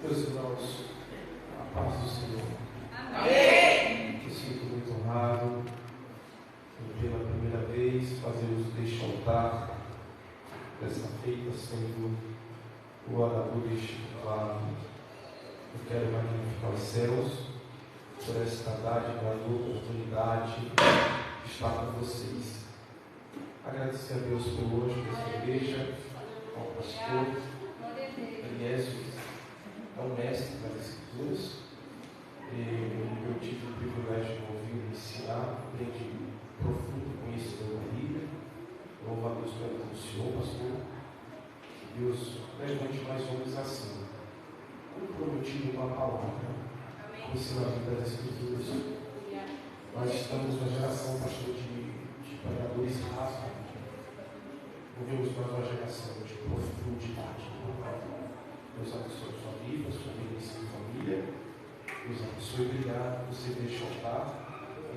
Meus irmãos, a paz do Senhor. Amém. Eu sinto muito honrado em pela primeira vez fazer uso deste altar, dessa feita, sendo o orador deste claro. Eu quero magnificar os céus por esta dádiva e oportunidade de estar com vocês. Agradecer a Deus por hoje, por esta igreja, ao pastor Eliésio, ao mestre das Escrituras. Eu tive o privilégio de ouvir ensinar, aprendi profundo conhecimento da Bíblia. Louvo a Deus pelo Senhor, pastor. Que Deus levante mais homens assim, comprometido com a palavra, com o ensinamento das Escrituras. Nós estamos na geração, pastor, de pregadores rasos. Vivemos mais uma geração de profundidade. Deus abençoe a sua vida, a sua família. Deus abençoe. Obrigado por você deixar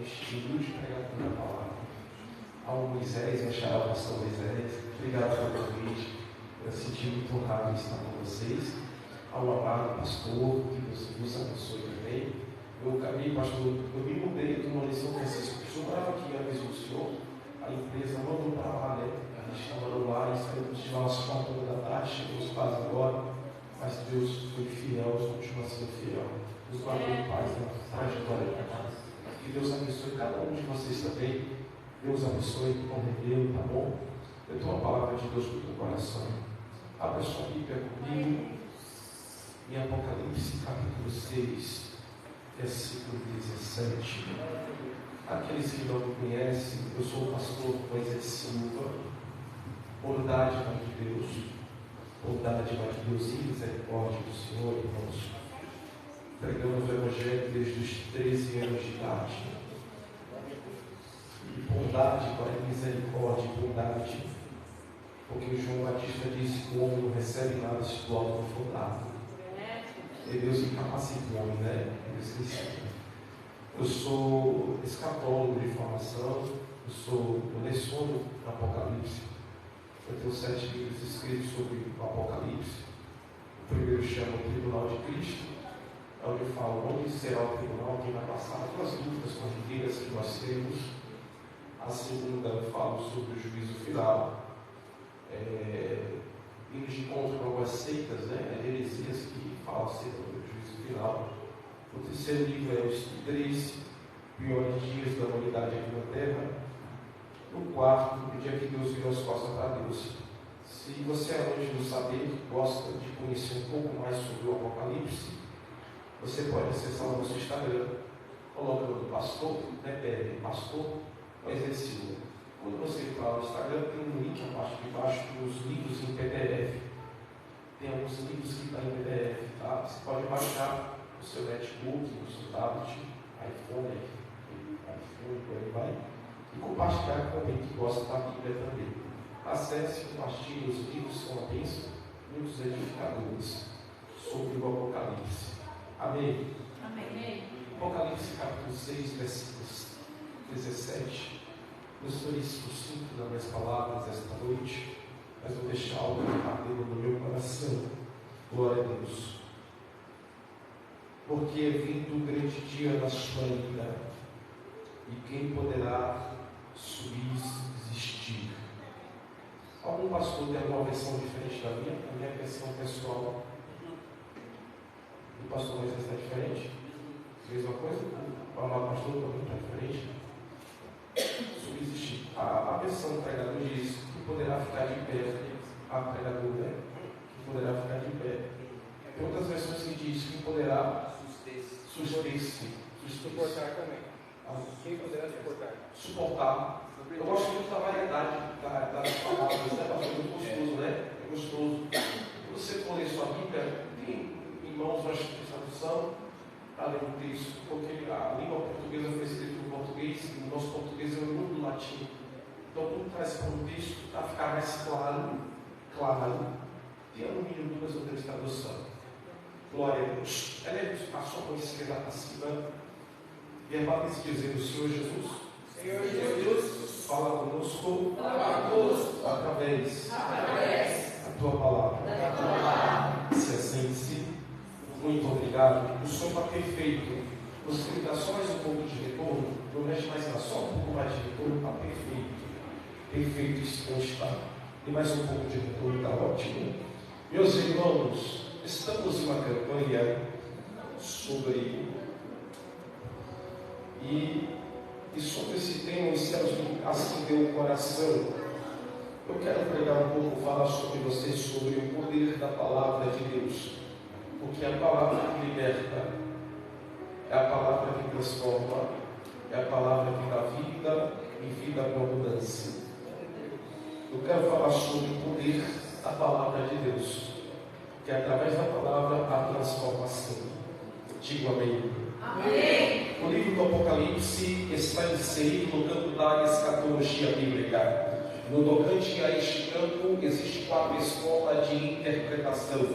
este humilde pregador da palavra. Ao Moisés, meu xará, pastor Moisés, obrigado pelo convite. Eu senti muito honrado em estar com vocês. Ao amado pastor, que Deus nos abençoe também. Eu acabei, pastor, eu me mudei de uma lição Francisco. O senhor morava aqui, a mesmo o senhor, a empresa mandou para lá, né? A gente estava lá e saímos de lá às 4 da tarde, chegamos quase agora. Mas Deus foi fiel, continua sendo fiel. Nos guardou em paz na trajetória para casa. Que Deus abençoe cada um de vocês também. Deus abençoe com revelo, tá bom? Eu tenho uma palavra de Deus no teu coração. Abra sua Bíblia comigo em Apocalipse, capítulo 6, versículo 17. Aqueles que não me conhecem, eu sou o pastor Moisés Silva. Bondade de Deus. Bondade de Deus e misericórdia do Senhor, irmãos. Pregamos o Evangelho desde os 13 anos de idade. E bondade, misericórdia e bondade. Porque João Batista disse que o homem não recebe nada se do alto não for dado. E Deus incapacita o homem, né? Eu sou escatólogo de formação, eu leciono no Apocalipse. Eu tenho 7 livros escritos sobre o Apocalipse. O primeiro chama o Tribunal de Cristo, onde eu falo onde será o tribunal, quem vai passar pelas dúvidas corriqueiras que nós temos. A segunda eu falo sobre o juízo final, indo de encontro com algumas seitas, né, heresias que falam acerca do juízo final. O terceiro livro é os 3 piores dias da humanidade aqui na Terra. O quarto, o dia que Deus virou as costas para Deus. Se você é longe do saber, gosta de conhecer um pouco mais sobre o Apocalipse, você pode acessar o nosso Instagram, colocando pastor, pastor Moisés Silva. Quando você entrar no Instagram, tem um link na parte de baixo dos livros em PDF. Tem alguns livros que estão em PDF, tá? Você pode baixar no seu netbook, no seu tablet, iPhone, por aí vai. E compartilhar com alguém que gosta da Bíblia também. Acesse, compartilhe, os livros são uma bênção, muitos edificadores sobre o Apocalipse. Amém? Amém. Apocalipse capítulo 6, versículos 17. Eu estou sucinto nas minhas palavras esta noite, mas vou deixar algo ardendo no meu coração. Glória a Deus. Porque é vindo o grande dia da sua ira, e quem poderá subsistir? Algum pastor tem alguma versão diferente da minha? A minha versão pessoal do pastor Moisés está diferente? Mesma coisa? O amado pastor também está diferente? Subsistir. A versão do pregador diz que poderá ficar de pé. A pregadora, né? Que poderá ficar de pé. Tem outras versões que diz que poderá suster-se. Suportar também. Quem poderá Suportar. Eu gosto muito da variedade das palavras, né? É muito gostoso, né? É gostoso. Quando você for ler sua Bíblia, tem em mãos uma tradução para ler um texto, porque a língua portuguesa foi escrita em português e o nosso português é o mundo latim. Então, quando traz para um texto, para ficar mais claro, tem no mínimo 2 ou 3 traduções. Glória a Deus. Eleve a sua mão esquerda para cima. Verbalize dizendo: Senhor Jesus, Senhor Jesus, fala conosco, Através da tua palavra. Se assim se Muito obrigado. O Senhor está perfeito. Você me dá só mais um pouco de retorno? Não mexe mais na só um pouco mais de retorno? Está perfeito. Perfeito isso não está. E mais um pouco de retorno está ótimo. Meus irmãos, estamos em uma campanha sobre sobre esse tema, os céus me acendeu o coração. Eu quero pregar um pouco, falar sobre vocês, sobre o poder da palavra de Deus. Porque é a palavra que liberta, é a palavra que transforma, é a palavra que dá vida e vida com abundância. Eu quero falar sobre o poder da palavra de Deus, que é através da palavra a transformação. Digo amém. Amém. O livro do Apocalipse está inserido no campo da escatologia bíblica. No tocante a este campo, existem 4 escolas de interpretação.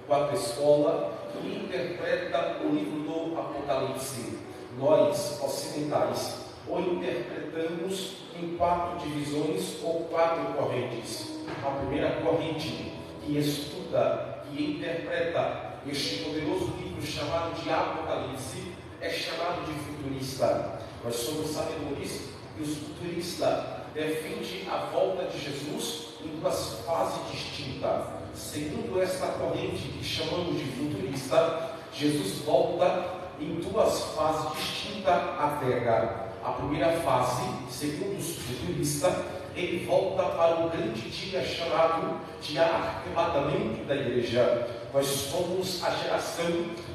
4 escolas que interpretam o livro do Apocalipse. Nós, ocidentais, o interpretamos em 4 divisões ou 4 correntes. A primeira corrente que estuda, que interpreta este poderoso livro chamado de Apocalipse, é chamado de futurista. Nós somos sabedores que os futuristas defendem a volta de Jesus em 2 fases distintas. Segundo esta corrente que chamamos de futurista, Jesus volta em 2 fases distintas à Terra. A primeira fase, segundo os futuristas, ele volta para o grande dia chamado de arrebatamento da igreja. Nós somos a geração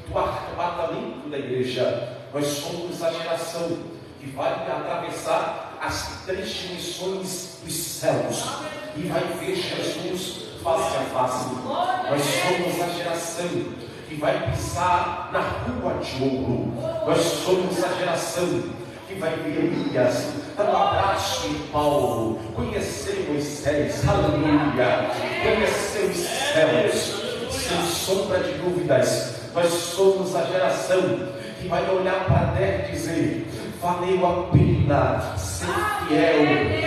do arrebatamento da igreja. Nós somos a geração que vai atravessar as 3 dimensões dos céus e vai ver Jesus face a face. Nós somos a geração que vai pisar na rua de ouro. Nós somos a geração que vai ver Elias dando um abraço em Paulo, conhecer Moisés, aleluia, conhecer os céus, sem sombra de dúvidas. Nós somos a geração que vai olhar para a terra e dizer: valeu a pena ser fiel,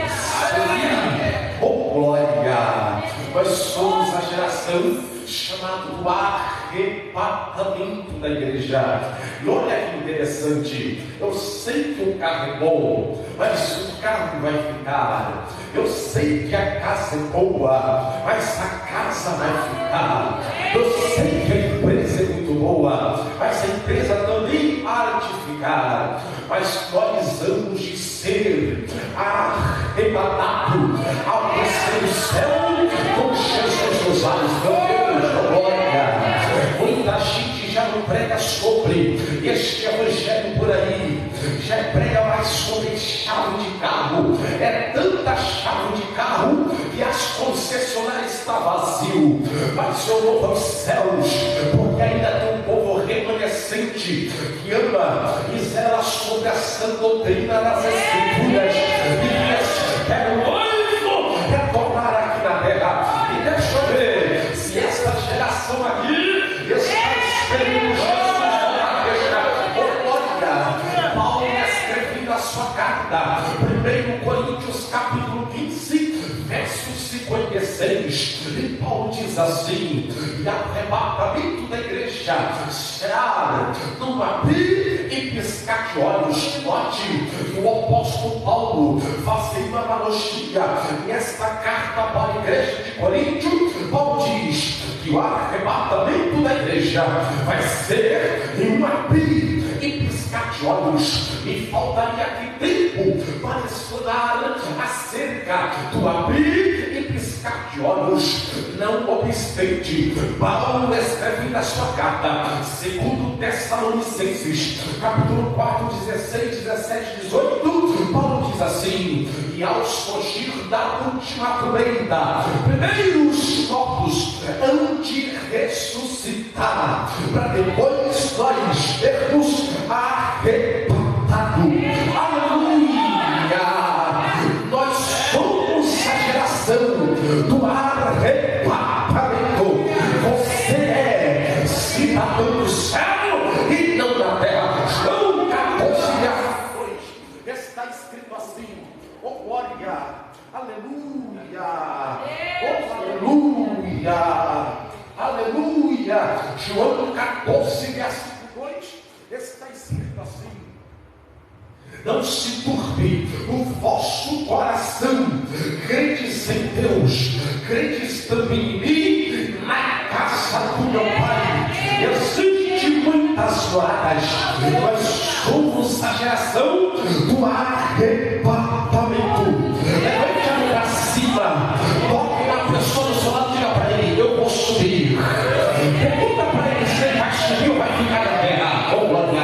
servir, oh glória. Nós somos a geração chamada do arrebatamento da igreja. E olha que interessante, eu sei que o carro é bom, mas o carro vai ficar. Eu sei que a casa é boa, mas a casa vai ficar. Eu sei que a empresa é muito boa, mas a empresa também há de ficar. Mas nós vamos de ser arrebatados ao terceiro céu com Jesus nos olhos. Meu Deus, glória. Muita gente já não prega sobre este evangelho por aí, já prega mais sobre chave de carro. É tanta chave de carro que as concessionárias estão vazias. Mas eu louvo aos céus, porque ainda tem um povo remanescente que ama e zela sobre a sã doutrina das Escrituras e espera o noivo retornar aqui na terra. E deixa eu ver se esta geração aqui está esperando Jesus na terra. Olha, Paulo escrevendo a sua carta, 1 Coríntios capítulo 15, verso 56, e Paulo diz assim: e arrebatamento da igreja será num abrir e piscar de olhos. Note que o apóstolo Paulo fazendo uma analogia nesta carta para a igreja de Corinto. Paulo diz que o arrebatamento da igreja vai ser em um abrir e piscar de olhos, e faltaria aqui tempo para estudar acerca do abrir e piscar de olhos. Não obstante, Paulo escreve na sua carta, segundo Tessalonicenses, capítulo 4, 16, 17, 18, Paulo diz assim: e ao surgir da última colheita, primeiros corpos hão de ressuscitar, para depois nós sermos arrebatados. Aleluia! Nós somos a geração do arrebatamento. Você é cidadão do céu e não da terra. João 14:2 está escrito assim: oh glória, aleluia, oh aleluia, aleluia. João 14:2 14, versículo 2, está escrito assim: não se turbe o vosso coração, credes em Deus, credes também em mim. Na casa do meu pai existem muitas moradas, nós somos a geração do arrebatamento. Levante a mão para cima, toque na pessoa do seu lado e diga para ele: eu vou subir. Pergunta para ele se ele vai subir ou vai ficar na terra. Oh, glória!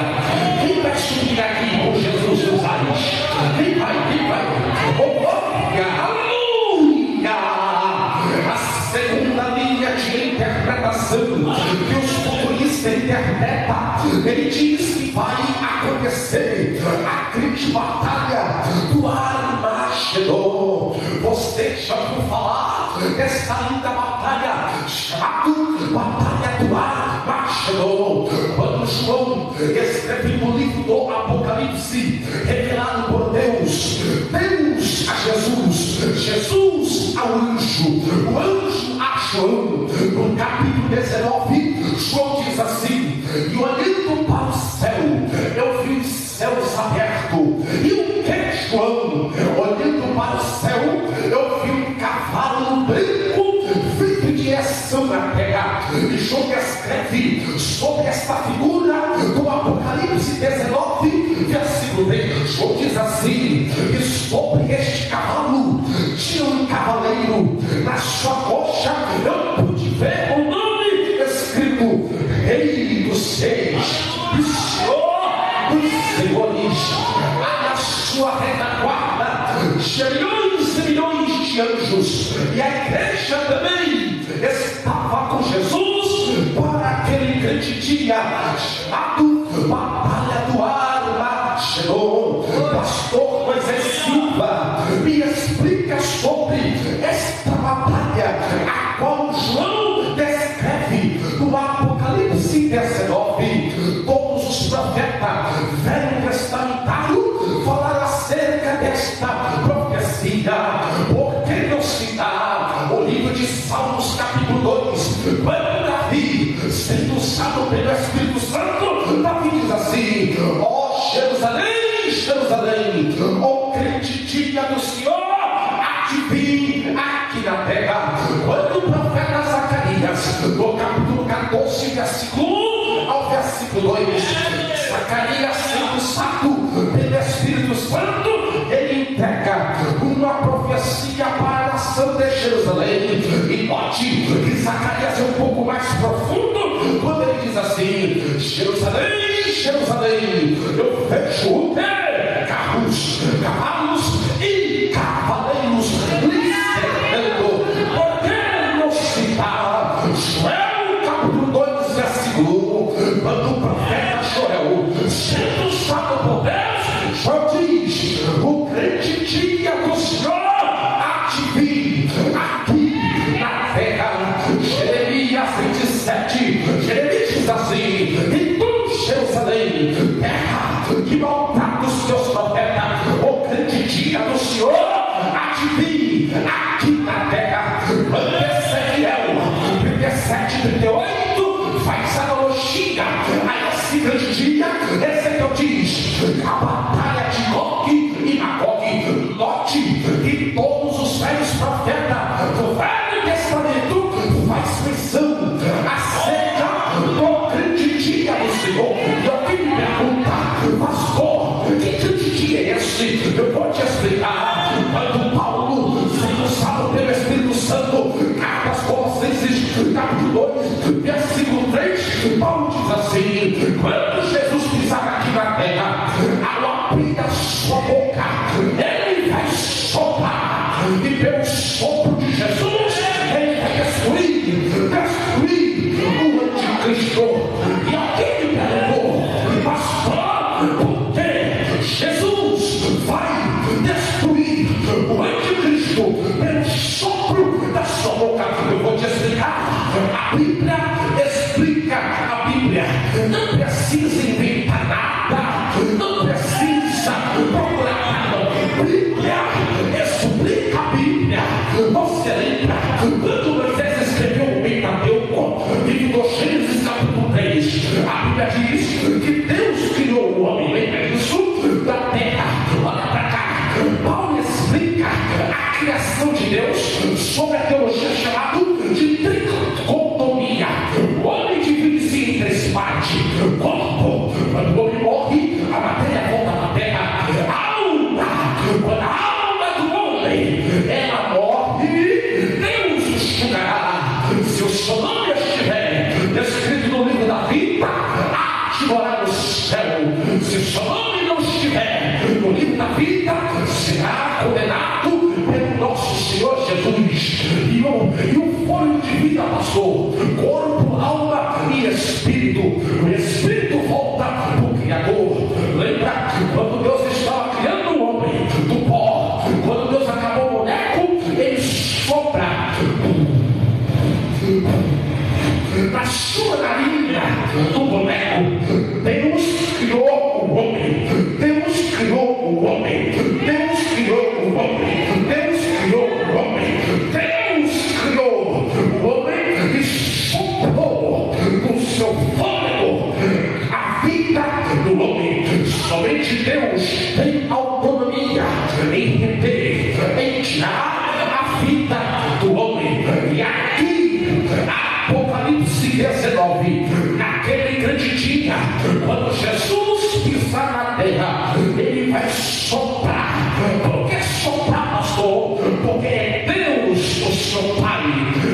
Quem vai subir aqui com Jesus dos ares? Quem vai? Oh, glória! Aleluia! A segunda linha de interpretação que os futuristas interpretam, ele diz que vai acontecer a grande batalha do Armagedon. Você já ouviu falar dessa linda batalha chamada Batalha do Armagedon? Quando João escreve no livro do Apocalipse, revelado por Deus a Jesus ao anjo, o anjo a João, no capítulo 19, João diz assim: e olhando para o céu, eu vi os céus abertos, e o que, João? Olhando para o céu, eu vi um cavalo branco feito de ação na terra. E João escreve sobre esta figura do Apocalipse 19, versículo 10. João diz assim: e sobre este cavalo tinha um cavaleiro, na sua coxa eu pude ver o nome escrito: Rei dos Reis e Senhor dos Senhores. Na sua retaguarda milhões e milhões de anjos, e a igreja também estava com Jesus para aquele grande dia chamado Batalha do Armagedon. Pastor Moisés Silva me explica sobre esta batalha, a qual João descreve no Apocalipse 19. Todos os profetas Velho Testamento falaram acerca desta profecia. Por que não citar o livro de Salmos capítulo 2, quando Davi, sendo usado pelo Espírito Santo, Davi diz assim: ó Jerusalém, Jerusalém, ó grande dia do Senhor, há de vir aqui na terra. Quando o profeta Zacarias, no capítulo 14, versículo 1 ao versículo 2, Zacarias, sendo usado pelo Espírito Santo, ele entrega uma profecia para a nação de Jerusalém. E note que Zacarias é um pouco mais profundo quando ele diz assim: Jerusalém, Jerusalém, eu vejo o quê? Carros, cavalos e cavaleiros lhe cercando. Por que não citar Joel capítulo 2, versículo 1, quando o profeta Joel, sendo usado por Deus, Joel diz: o grande dia do Senhor há de vir aqui na terra. Jeremias 27, Jeremias diz assim: e tu, Jerusalém, terra que maltrata os teus profetas, o grande dia do Senhor há de vir aqui na terra. Ezequiel 37:38 faz analogia a esse grande dia. Ezequiel diz: a batalha de Gog e Magog. Note que todos os velhos profetas do Velho Testamento faz menção acerca do grande dia do Senhor. E alguém me pergunta: pastor, que grande dia é esse? Eu vou te explicar. Quando Paulo, sendo usado pelo Espírito Santo, carta aos Colossenses, capítulo 2, versículo 3, Paulo diz assim: quando Jesus pisar aqui na terra, ao abrir a sua boca, ele vai soprar, e pelo sopro de Jesus ele vai destruir o anticristo. E alguém me perguntou: pastor, por que Jesus vai destruir o anticristo pelo sopro da sua boca? Eu vou te explicar. A Bíblia explica. A Bíblia não precisa inventar nada, não precisa procurar nada. A Bíblia explica a Bíblia. Você lembra quando Moisés escreveu o Pentateuco, livro do Gênesis capítulo 3, A Bíblia diz que Deus criou o homem, lembra disso? Da terra. Olha para cá. Paulo explica a criação de Deus sobre a teologia chamada de tricotomia. O homem divide-se em três partes: corpo, quando o homem morre, a matéria volta para a terra. Alma, quando a alma do homem ela morre, Deus o julgará. Se o seu nome estiver escrito no livro da vida, há de morar no céu. Se o seu nome não estiver no livro da vida, será condenado pelo nosso Senhor Jesus. E o fôlego de vida passou: corpo, alma e espírito. O espírito volta para o Criador. Lembra quando Deus estava criando o homem do pó? Quando Deus acabou o boneco, ele sopra na sua narina do boneco. Deus criou o homem. Deus criou o homem. Deus criou o homem. Deus criou o homem. Deus criou o homem e soprou com seu fôlego a vida do homem. Somente Deus tem autonomia em reter, em tirar a vida do homem. E aqui, Apocalipse 19, naquele grande dia, quando Jesus pisar na terra, ele vai soprar. Por que soprar, pastor? Porque é Deus, o seu Pai,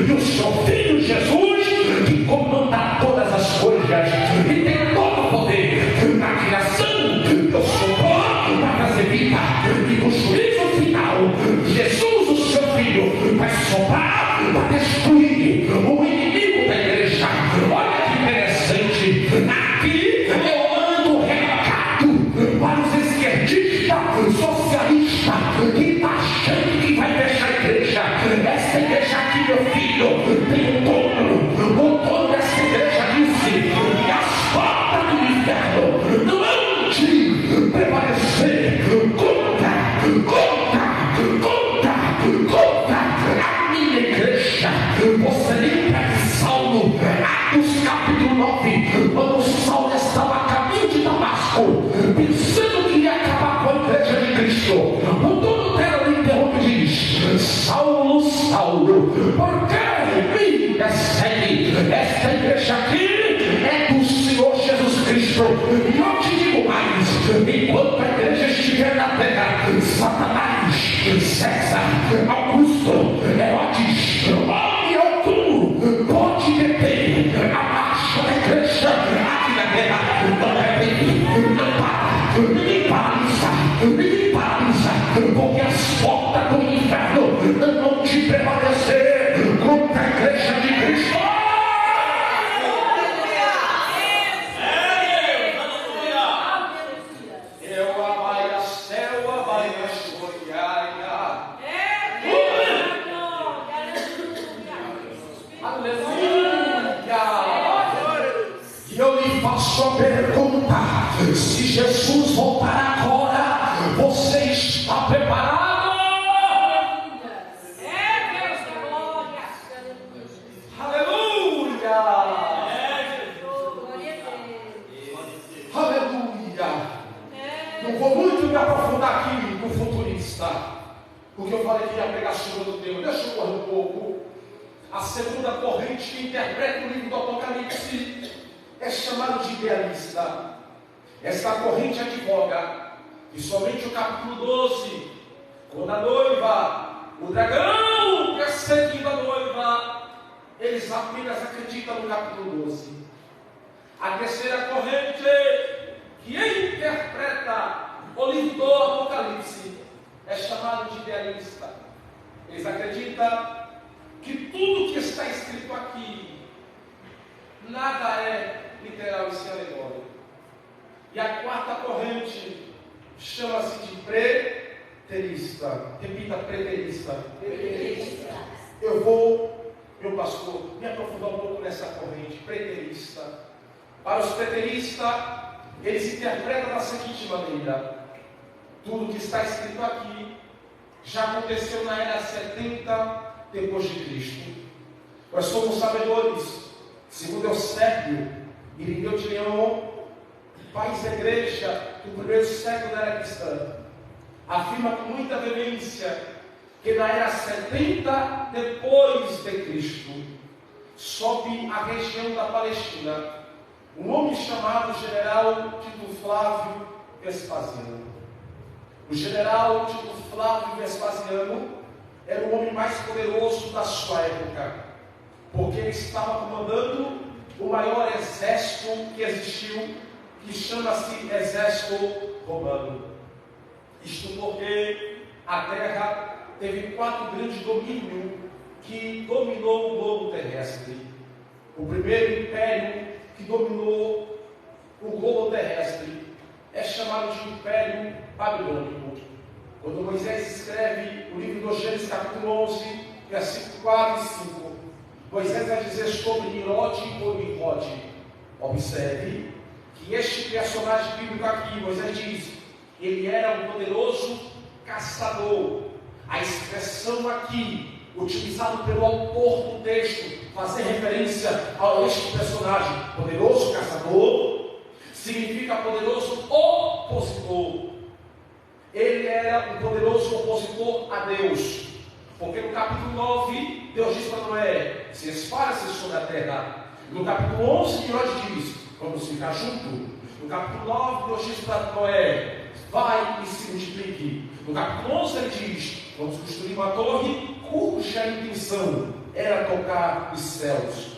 e o seu Filho Jesus, que comanda todas as coisas e tem todo o poder na criação. Deus soprou para trazer vida, e no juízo final, Jesus, o seu Filho, vai soprar para destruir o inimigo da igreja. Olha que interessante. Aqui eu mando recado para os esquerdistas, socialistas, que está achando que vai deixar a igreja. Essa igreja aqui, meu filho, tem um dono. O dono dessa igreja disse: e as portas do inferno não hão de prevalecer contra a minha igreja. Você lembra de Saulo, Atos capítulo 9, quando Saulo estava a caminho de Damasco, pensando que ia acabar com a igreja de Cristo. O dono dela lhe interrompe e diz: Saulo, Saulo, por que me persegue? Esta igreja aqui é do Senhor Jesus Cristo. E eu te digo mais: enquanto a igreja estiver na terra, Satanás, César, Augusto, Herodes, homem algum pode deter a marcha da igreja aqui na terra. Não é não para, ninguém paralisa, porque as portas do inferno não vão te prevalecer contra a igreja de Cristo. Sua pergunta: se Jesus voltar agora, você está preparado? É Deus da glória. Aleluia! Glória a Deus. Aleluia! Não vou muito me aprofundar aqui no futurista, porque eu falei que ia pegar a chuva do tempo. Deixa eu correr um pouco. A segunda corrente que interpreta o livro do Apocalipse é chamado de idealista. Esta corrente advoga que somente o capítulo 12, quando a noiva, o dragão perseguindo a noiva, eles apenas acreditam no capítulo 12. A terceira corrente, que interpreta o livro do Apocalipse, é chamado de idealista. Eles acreditam que tudo que está escrito aqui nada é literal e alegórico. E a quarta corrente chama-se de preterista. Repita: preterista. Meu pastor, me aprofundar um pouco nessa corrente preterista. Para os preteristas, eles interpretam da seguinte maneira: tudo que está escrito aqui já aconteceu na era 70 depois de Cristo. Nós somos sabedores, segundo Eusébio, Irineu de Leão, país da igreja do primeiro século da era cristã, afirma com muita veemência que na era 70 depois de Cristo, sob a região da Palestina, um homem chamado General Tito Flávio Vespasiano. O General Tito Flávio Vespasiano era o homem mais poderoso da sua época, porque ele estava comandando o maior exército que existiu, que chama-se Exército Romano. Isto porque a terra teve 4 grandes domínios que dominou o globo terrestre. O primeiro império que dominou o globo terrestre é chamado de Império Babilônico. Quando Moisés escreve o livro do Gênesis, capítulo 11, versículos 4 e 5, Moisés vai dizer sobre Nimrod ou Nimrod. Observe que este personagem bíblico aqui, Moisés diz, ele era um poderoso caçador. A expressão aqui, utilizada pelo autor do texto, fazer referência a este personagem, poderoso caçador, significa poderoso opositor. Ele era um poderoso opositor a Deus, porque no capítulo 9, Deus diz para Noé, se esparce sobre a terra. No capítulo 11, Deus diz, vamos ficar juntos. No capítulo 9, Deus diz para Noé, vai e se multiplique. No capítulo 11, ele diz, vamos construir uma torre cuja intenção era tocar os céus.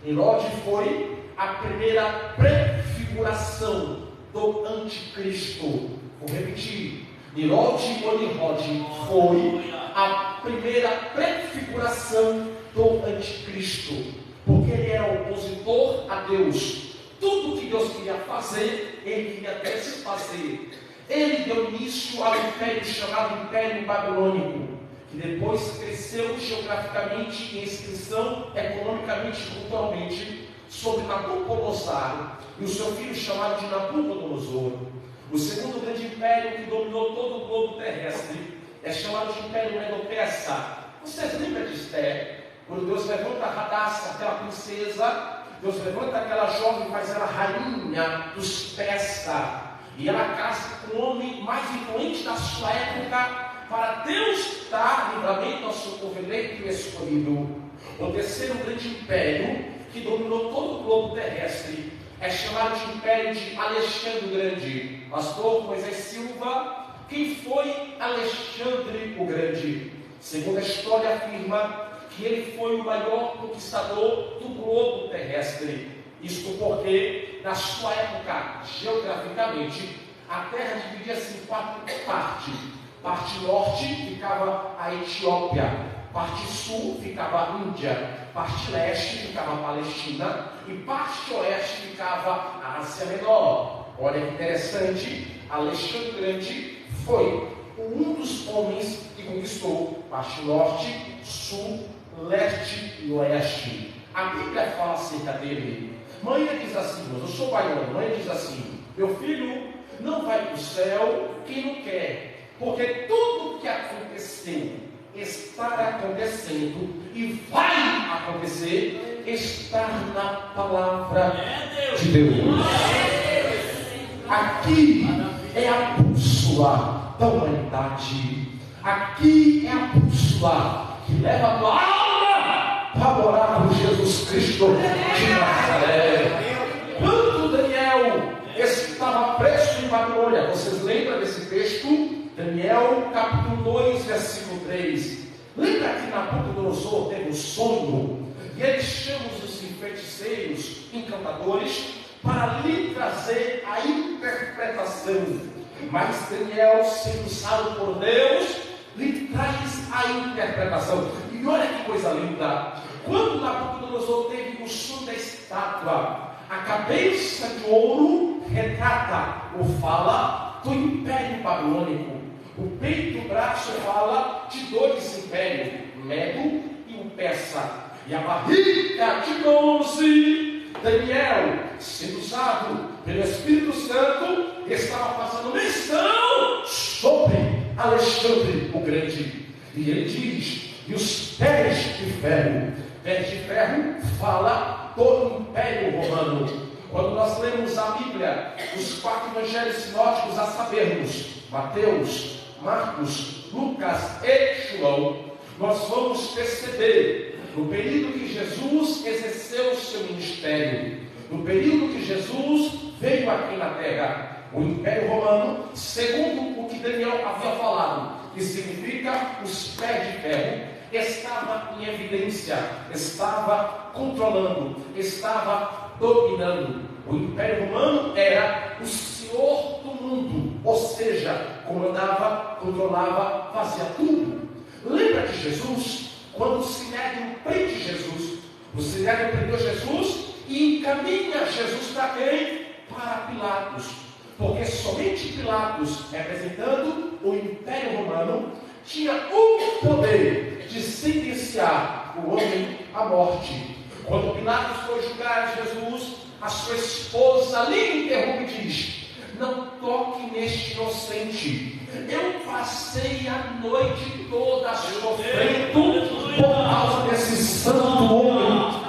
Nimrod foi a primeira prefiguração do anticristo. Vou repetir. Nimrod ou Nimrod foi a primeira prefiguração do anticristo, porque ele era opositor a Deus. Tudo que Deus queria fazer, ele queria desfazer. Ele deu início ao império chamado Império Babilônico, que depois cresceu geograficamente, em extensão, economicamente e culturalmente, sobre Nabucodonosor e o seu filho chamado de Nabucodonosor. O segundo grande império que dominou todo o globo terrestre é chamado de Império Medo-Persa. Vocês lembram de Esther? Quando Deus levanta Hadassah, aquela princesa, Deus levanta aquela jovem e faz ela rainha dos persas. E ela casa com o homem mais influente da sua época, para Deus dar livramento ao seu povo eleito e escolhido. O terceiro grande império que dominou todo o globo terrestre é chamado de Império de Alexandre o Grande. Pastor Moisés Silva, quem foi Alexandre o Grande? Segundo a história afirma que ele foi o maior conquistador do globo terrestre. Isto porque, na sua época, geograficamente, a terra dividia-se em 4 partes. Parte norte ficava a Etiópia, parte sul ficava a Índia, parte leste ficava a Palestina e parte oeste ficava a Ásia Menor. Olha que interessante, Alexandre o Grande foi um dos homens que conquistou parte norte, sul, leste e oeste. A Bíblia fala acerca dele. Mãe diz assim, eu sou baiano, mãe diz assim, meu filho, não vai para o céu quem não quer, porque tudo que aconteceu, está acontecendo e vai acontecer, está na palavra de Deus. Aqui é a bússola da humanidade. Aqui é a bússola que leva a tua alma para morar com Jesus Cristo de Nazaré. Quando Daniel estava preso em Babilônia, vocês lembram desse texto? Daniel capítulo 2, versículo 3. Lembra que Nabucodonosor teve um sonho e ele chama os feiticeiros, encantadores, para lhe trazer a interpretação. Mas Daniel, sendo usado por Deus, lhe traz a interpretação. E olha que coisa linda. Quando Nabucodonosor teve o sonho da estátua, a cabeça de ouro retrata ou fala do Império Babilônico. O peito e o braço fala de 2 impérios, Medo e o Persa. E a barriga de bronze, Daniel, sendo usado pelo Espírito Santo, estava fazendo menção sobre Alexandre o Grande. E ele diz, e os pés de ferro fala do Império Romano. Quando nós lemos a Bíblia, os 4 evangelhos sinóticos, a sabermos, Mateus, Marcos, Lucas e João, nós vamos perceber, no período que Jesus exerceu o seu ministério, no período que Jesus veio aqui na terra, o Império Romano, segundo o que Daniel havia falado, que significa os pés de ferro, estava em evidência, estava controlando, estava dominando. O Império Romano era o senhor do mundo, ou seja, comandava, controlava, fazia tudo. Lembra de Jesus? Quando o Sinédrio prende Jesus, o Sinédrio prendeu Jesus e encaminha Jesus para quem? Para Pilatos, porque somente Pilatos, representando o Império Romano, tinha o poder de sentenciar o homem à morte. Quando Pilatos foi julgar Jesus, a sua esposa ali interrompe e diz: não toque neste inocente, eu passei a noite toda sofrendo por causa desse santo homem.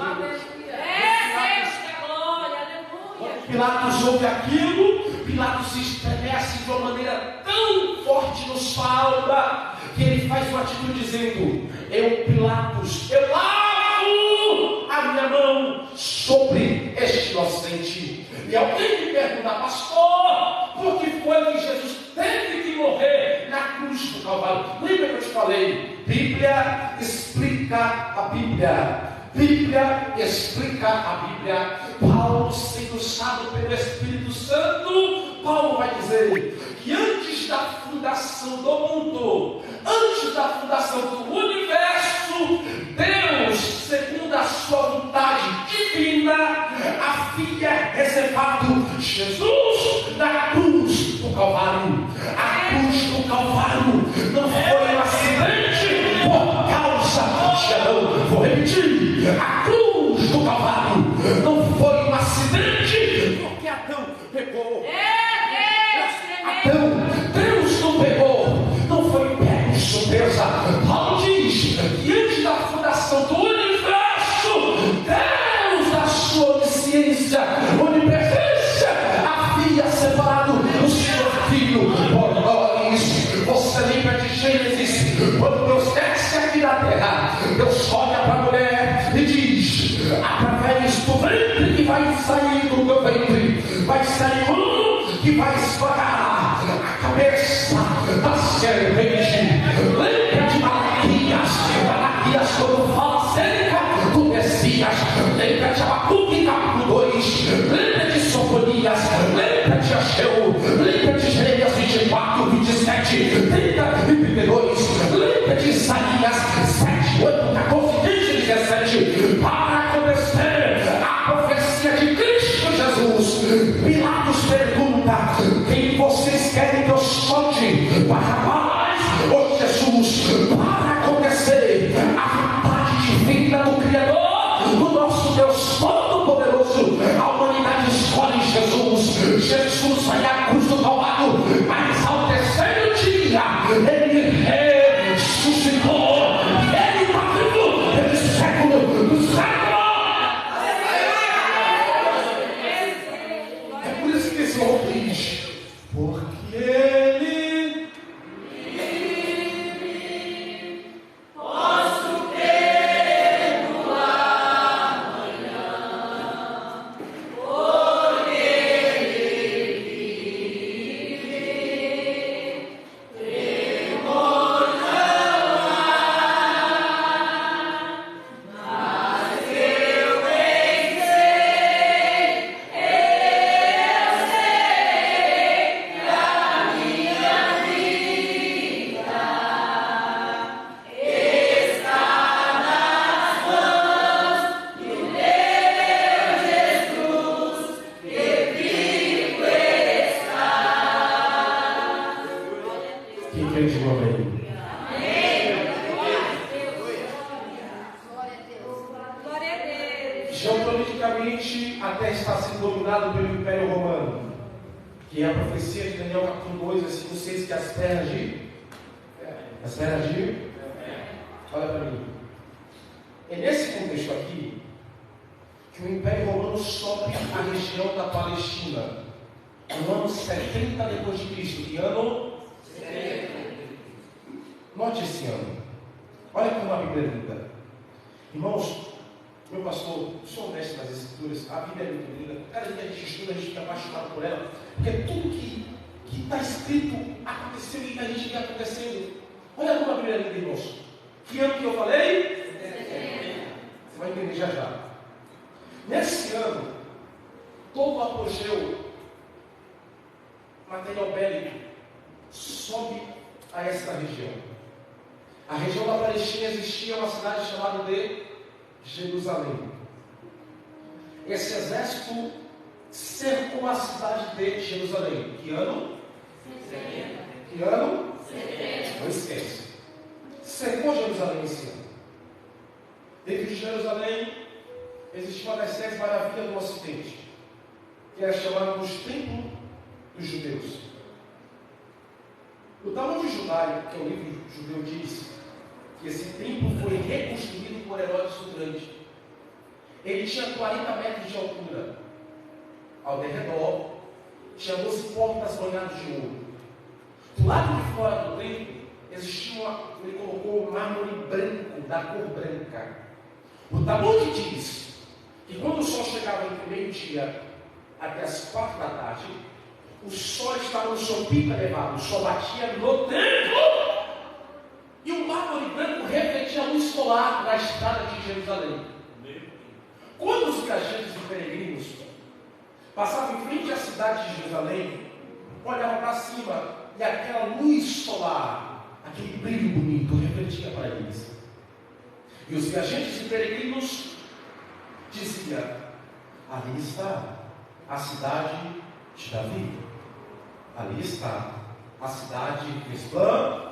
Pilatos ouve aquilo, Pilatos se estremece de uma maneira tão forte no sua alma, que ele faz uma atitude dizendo: eu, Pilatos, eu lavo a minha mão sobre este inocente. E alguém me pergunta: pastor, por que foi que Jesus teve que morrer na cruz do Calvário? Lembra que eu te falei? Bíblia explica a Bíblia. Bíblia explica a Bíblia. Paulo, sendo usado pelo Espírito Santo, Paulo vai dizer que antes da fundação do mundo, antes da fundação do universo, Deus, segundo a sua vontade divina, havia reservado Jesus na cruz do Calvário. A cruz do Calvário não foi um acidente por causa de Adão. Vou repetir: a cruz do Calvário não foi um acidente porque Adão pegou. Adão, Deus não pegou, não foi pego de surpresa. Paulo diz que antes da fundação do universo, Deus, na sua onisciência, onipresença, havia separado o seu filho por nós. Você lembra de Gênesis, quando Deus desce aqui na terra, Deus olha para a mulher e diz: através do ventre que vai sair do teu ventre, vai sair um que vai esmagar a cabeça da serpente. Lembra de Malaquias? Malaquias, quando fala acerca do Messias. Lembra de Abacuque, capítulo 2. Lembra de Sofonias. Lembra de Ageu. Lembra de Jeremias 24, 27, 30 e 32. Lembra de Isaías 7, 8, 14, 15 e 17. Para acontecer a profecia de Cristo Jesus, Pilatos pergunta: quem vocês querem que eu solte? Barrabás ou Jesus? Para acontecer a vontade divina do Criador, do nosso Deus Todo-Poderoso, a humanidade escolhe Jesus. Jesus vai à cruz do Calvário, mas ao terceiro dia ele ressuscitou. E ele está vivo pelo século do século. É por isso que esse homem diz: porque ele geopoliticamente até está sendo dominado pelo Império Romano, que é a profecia de Daniel capítulo 2, versículo 6, que as terras de olha para mim, é nesse contexto aqui que o Império Romano sobe a região da Palestina no ano 70 depois de Cristo. Que ano? 70. Note esse ano. Olha como a Bíblia é linda. Irmãos, meu pastor, sou honesto nas Escrituras, a Bíblia é muito linda. Cada dia que a gente estuda, a gente fica apaixonado por ela, porque tudo que está escrito aconteceu e a gente vê acontecendo. Olha como a Bíblia é linda, irmãos. Que ano que eu falei? Você vai entender já já. Nesse ano, todo o apogeu material bélico sobe a esta região. A região da Palestina existia uma cidade chamada de Jerusalém. Esse exército cercou a cidade de Jerusalém. Que ano? 70. Que ano? 70. Não esquece. Cercou Jerusalém esse ano. Dentro de Jerusalém existia uma das 7 maravilhas do Ocidente, que era chamada dos templos dos judeus. O Talmud judaico, que é o livro judeu, diz que esse templo foi reconstruído por Herodes o Grande. Ele tinha 40 metros de altura. Ao derredor, tinha 12 portas banhadas de ouro. Do lado de fora do templo, existia ele colocou mármore branco, da cor branca. O Talmud diz que quando o sol chegava entre meio-dia até as 4 da tarde, o sol estava no seu pico elevado, o sol batia no templo e o mármore branco refletia a luz solar da estrada de Jerusalém. Quando os viajantes e peregrinos passavam em frente à cidade de Jerusalém, olhavam para cima e aquela luz solar, aquele brilho bonito, refletia para eles. E os viajantes e peregrinos diziam: ali está a cidade de Davi. Ali está a cidade cristã.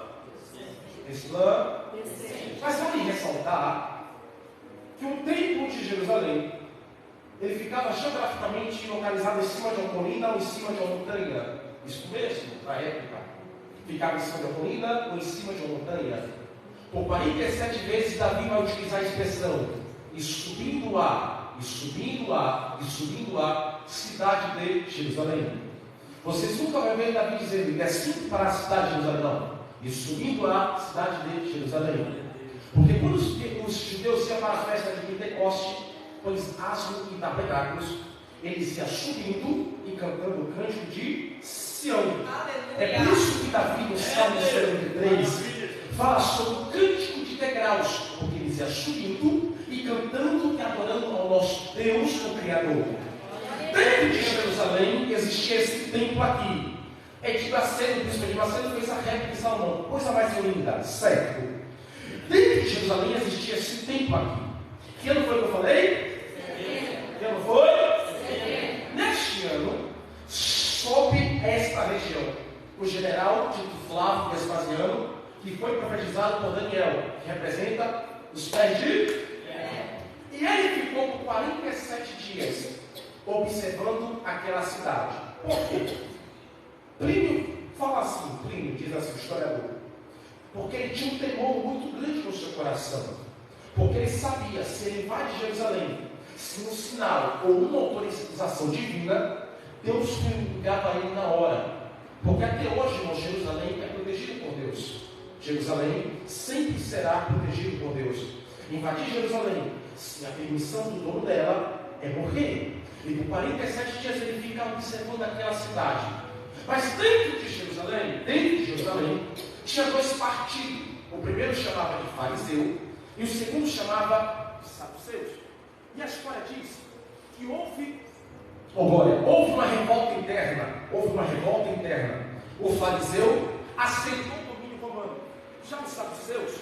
Mas vale ressaltar que o templo de Jerusalém, ele ficava geograficamente localizado em cima de uma colina ou em cima de uma montanha. Isso mesmo, na época. Ficava em cima de uma colina ou em cima de uma montanha. Por 47 vezes Davi vai utilizar a expressão e subindo lá, e subindo lá, e subindo lá, cidade de Jerusalém. Vocês nunca vão ver Davi dizendo descendo para a cidade de Jerusalém, não. E subindo lá, cidade de Jerusalém. Porque quando os judeus iam para a festa de Pentecoste, pois asno e tabernáculos, eles iam subindo e cantando o cântico de Sião. É por isso que Davi, no Salmo 73, fala sobre o cântico de degraus, porque eles iam subindo e cantando e adorando ao nosso Deus, o Criador. Dentro de Jerusalém existia esse templo aqui. Edir Macedo, o bispo Edir Macedo, fez a réplica de Salomão, coisa mais linda, certo? Dentro de Jerusalém existia esse templo aqui. Que ano foi que eu falei? Que ano foi? Neste ano, sobe esta região o general Tito Flávio Vespasiano, que foi profetizado por Daniel, que representa os pés de... E ele ficou por 47 dias observando aquela cidade. Por quê? Plínio fala assim, Plínio diz assim, o historiador, porque ele tinha um temor muito grande no seu coração, porque ele sabia, se ele invade Jerusalém, se um sinal ou uma autorização divina, Deus ligava ele na hora, porque até hoje, irmão, Jerusalém é protegido por Deus. Jerusalém sempre será protegido por Deus. Invadir Jerusalém, se a permissão do dono dela é morrer. E por 47 dias ele fica observando aquela cidade. Mas dentro de Jerusalém, tinha 2 partidos. O primeiro chamava de fariseu e o segundo chamava de saduceus. E a história diz que houve uma revolta interna. O fariseu aceitou o domínio romano. Já os saduceus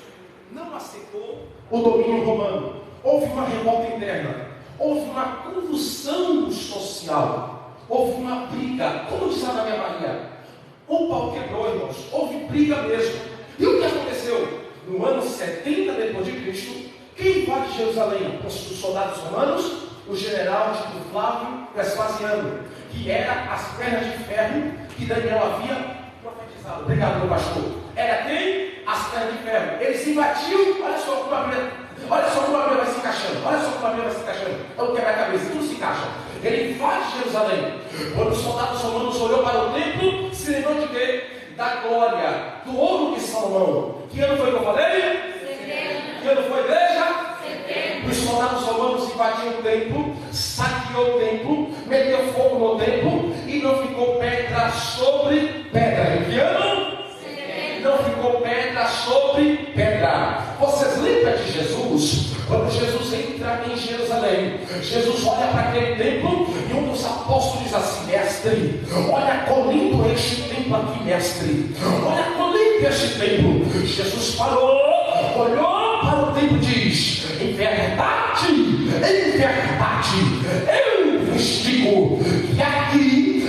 não aceitou o domínio romano. Houve uma revolta interna. Houve uma convulsão social. Houve uma briga. Como diz lá na minha Bahia? O pau quebrou, irmãos. Houve briga mesmo. E o que aconteceu? No ano 70 depois de Cristo, quem invade Jerusalém? Os soldados romanos, o general Tito Flávio Vespasiano, que era as pernas de ferro que Daniel havia profetizado. Obrigado, meu pastor. Era quem? As pernas de ferro. Eles invadiam, olha só como a Bíblia. Olha só como a Bíblia vai se encaixando. Olha só como a Bíblia vai se encaixando. É o quebra-cabeça, tudo se encaixa. Ele invade Jerusalém. Quando os soldados romanos olhou para o templo, se lembrou de quê? Da glória, do ouro de Salomão. Que ano foi que eu falei? Que ano foi, igreja? Os soldados romanos invadiram o templo, saqueou o templo, meteu fogo no templo e não ficou pedra sobre pedra. Em que ano? Não ficou pedra sobre pedra. Vocês lembram de Jesus? Quando Jesus entra em Jerusalém, Jesus olha para aquele templo e um dos apóstolos diz assim: mestre, olha quão lindo é este templo aqui, mestre. Olha quão lindo é este templo. Jesus parou, olhou para o templo e diz: em verdade, eu vos digo que aqui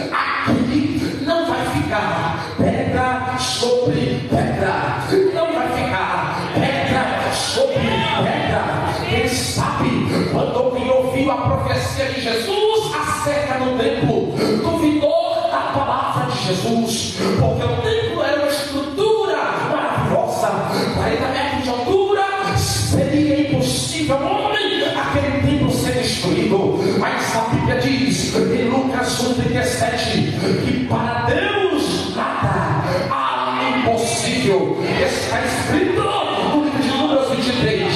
não vai ficar pedra sobre pedra. Não vai ficar pedra sobre pedra. Quem sabe, quando alguém ouviu a profecia de Jesus acerca do templo, duvidou da palavra de Jesus, porque o templo era uma estrutura maravilhosa, 40 metros de altura, seria impossível aquele templo ser destruído. Mas a Bíblia diz em Lucas 1,37 que para Deus nada há impossível. Está escrito no livro de Números 23: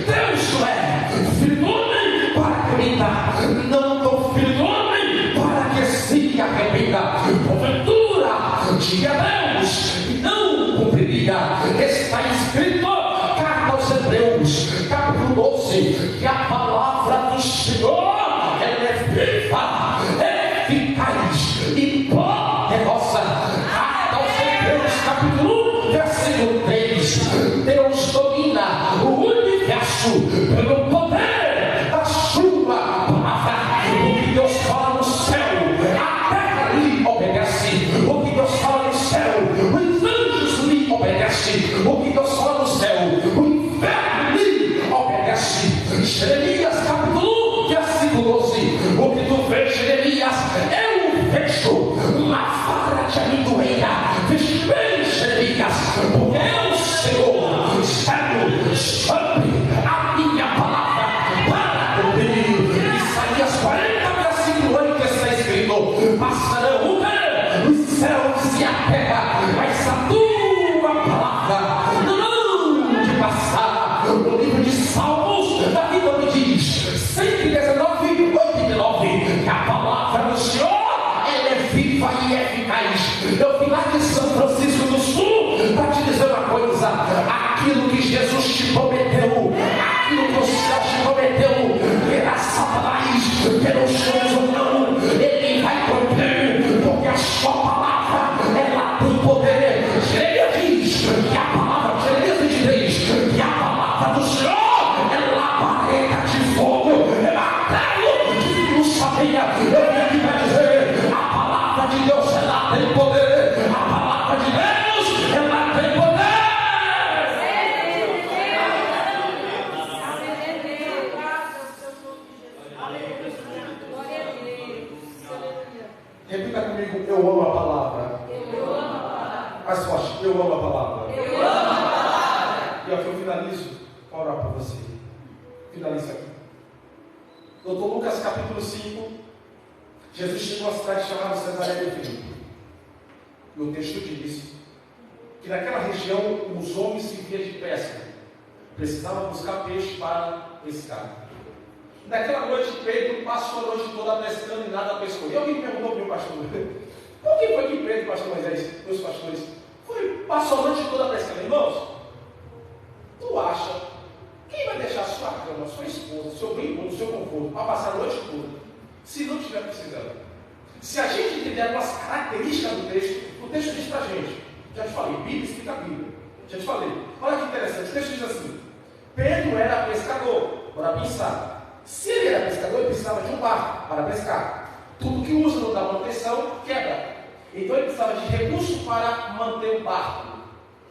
Deus não é filho do homem para que minta, não do filho do homem para que se arrependa. Porventura diga Deus e não cumpriria. Está escrito, carta aos Hebreus, capítulo 12, que a palavra do Senhor ela é viva, eficaz e poderosa. Carta aos Hebreus, capítulo 1, versículo 3. Deus domina o universo pelo poder da sua palavra. O que Deus fala no céu, a terra lhe obedece. O que Deus fala no céu, os anjos lhe obedecem. O que Deus fala no céu, o inferno lhe obedece. Jeremias capítulo 1, versículo 12. O que tu vês, Jeremias, eu vejo uma vara de amendoeira. Vejo bem, Jeremias, porque é o Senhor estando sobre a minha palavra para cumprir. Isaías 40, versículo 8, está escrito: passarão os céus e a terra, mas a tua palavra não de passar. O livro de Salmos, Davi me diz, 119, 89, que a palavra do Senhor ela é viva e eficaz. Eu vim lá de São Francisco do Sul para te dizer uma coisa: aquilo que Jesus te prometeu, aquilo que o céu te prometeu, pela Satanás, pelos sonhos ou não, ele vai cumprir, porque a sua palavra ela tem poder. Jeremias diz que a palavra, Jeremias 23, que a palavra do Senhor é labareda de fogo, é martelo de não sabia. Eu vim aqui para dizer: a palavra de Deus ela tem poder, a palavra de Deus ela tem poder. Repita comigo: eu amo a palavra. Mais forte: eu amo a palavra. E aqui eu finalizo para orar por você. Finalizo aqui. Doutor Lucas capítulo 5. Jesus chegou à cidade chamada Cesareia de Filipe. E o texto diz que naquela região os homens viviam de pesca. Precisavam buscar peixe para pescar. Naquela noite Pedro passou a noite toda pescando e nada pescou. E alguém me perguntou para o meu pastor: por que foi que Pedro, pastor Moisés, meus pastores, passou a noite toda pescando? Irmãos, tu acha quem vai deixar sua cama, sua esposa, seu bem-vindo, seu conforto para passar a noite toda, se não estiver precisando? Se a gente entender algumas características do texto, o texto diz para a gente, já te falei, Bíblia explica a Bíblia, já te falei, olha que interessante, o texto diz assim: Pedro era pescador. Agora pensar, se ele era pescador, ele precisava de um barco para pescar. Tudo que usa no da manutenção quebra. Então ele precisava de recursos para manter o barco.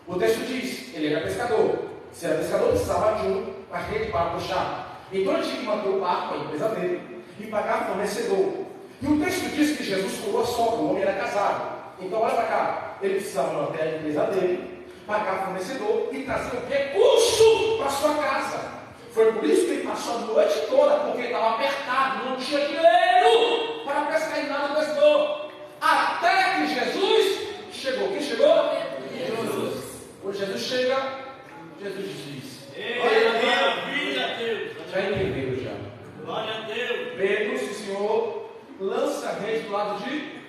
O texto diz, ele era pescador. Se era pescador, precisava de uma rede para puxar. Então ele tinha que manter o barco, a empresa dele, e pagar fornecedor. E o texto diz que Jesus curou a sogra, o homem era casado. Então olha para cá, ele precisava manter a empresa dele, pagar fornecedor e trazer um recurso para sua casa. Foi por isso que ele passou a noite toda, porque estava apertado, não tinha dinheiro para pescar e nada pescou. Até que Jesus chegou. Quem chegou? Jesus. Quando Jesus chega, Jesus diz: Glória a Deus. Já entendeu já? Glória a Deus. Pedro, se o Senhor lança a rede do lado de?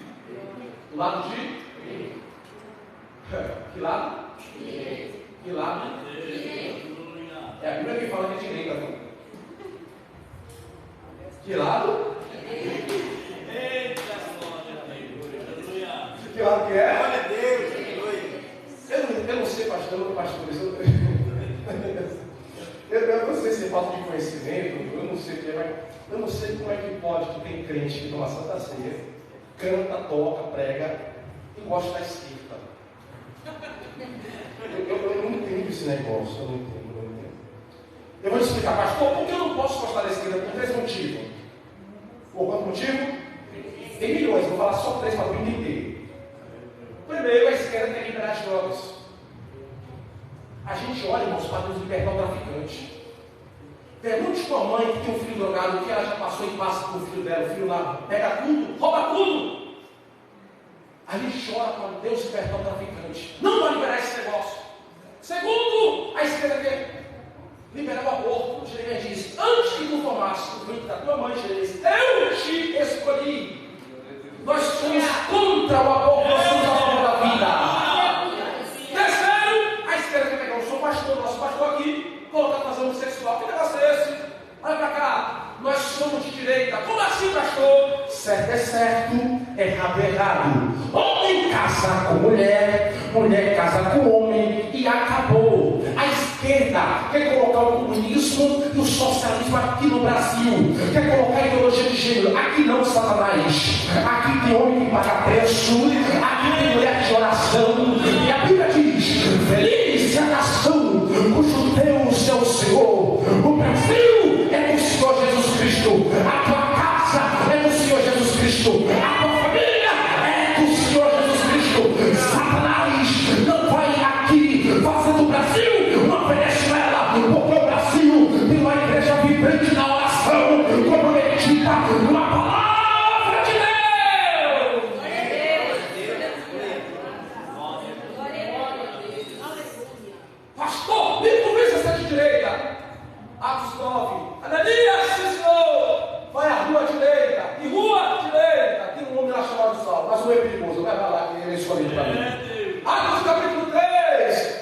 Do lado de? Que lado? Que lado? É a Bíblia que fala que é direita, não? Que lado? Eita, glória a Deus. Aleluia. Que lado que é? Glória a Deus. Aleluia. Eu não sei, pastor, eu não sei se é falta de conhecimento, eu não sei o que é, mas eu não sei como é que pode que tem crente que toma Santa Ceia, canta, toca, prega e gosta da esquerda. Eu não entendo esse negócio, eu não entendo. Eu vou te explicar, pastor, por que eu não posso gostar da esquerda? Por 3 motivos. Por quanto motivo? Tem milhões, eu vou falar só 3 para o mundo inteiro. Primeiro, a esquerda tem que liberar as drogas. A gente olha, irmãos, para Deus libertar o traficante. Pergunte para a mãe que tem um filho drogado, o que ela já passou e passa com o filho dela. O filho lá pega tudo, rouba tudo. A gente chora para Deus libertar o traficante. Não vai liberar esse negócio. Segundo, a esquerda quer liberar o aborto. Jeremias diz: antes que tu formasse o fruto da tua mãe, Jeremias, eu te escolhi. Nós somos contra o aborto, nós somos a favor da vida. Terceiro, a esquerda quer pegar o seu pastor, nosso pastor aqui, colocar fazer homossexual. Que negócio é esse? Olha para cá. Nós somos de direita. Como assim, pastor? Certo é certo, errado é errado. Homem casa com mulher, mulher casa com homem e acabou. A esquerda quer colocar o comunismo e o socialismo aqui no Brasil. Quer colocar a ideologia de gênero. Aqui não, Satanás. Aqui tem homem que paga preço. Aqui tem mulher de oração. E a Bíblia diz: feliz é a nação cujo Deus é o Senhor. O Brasil é do Senhor Jesus Cristo. A tua casa é do Senhor Jesus Cristo. A tua família é do Senhor Jesus Cristo. Satanás não vai aqui fazer do Brasil uma Venezuela, porque o Brasil tem uma igreja vibrante na oração, comprometida com a palavra de Deus. Pastor, me convence a ser de direita. Atos 9. Ananias, Senhor, vai à rua direita. Que rua direita? Tem um homem lá chamado Saulo, mas não é perigoso. Vai lá que ele é escolhido para mim. Atos capítulo 3.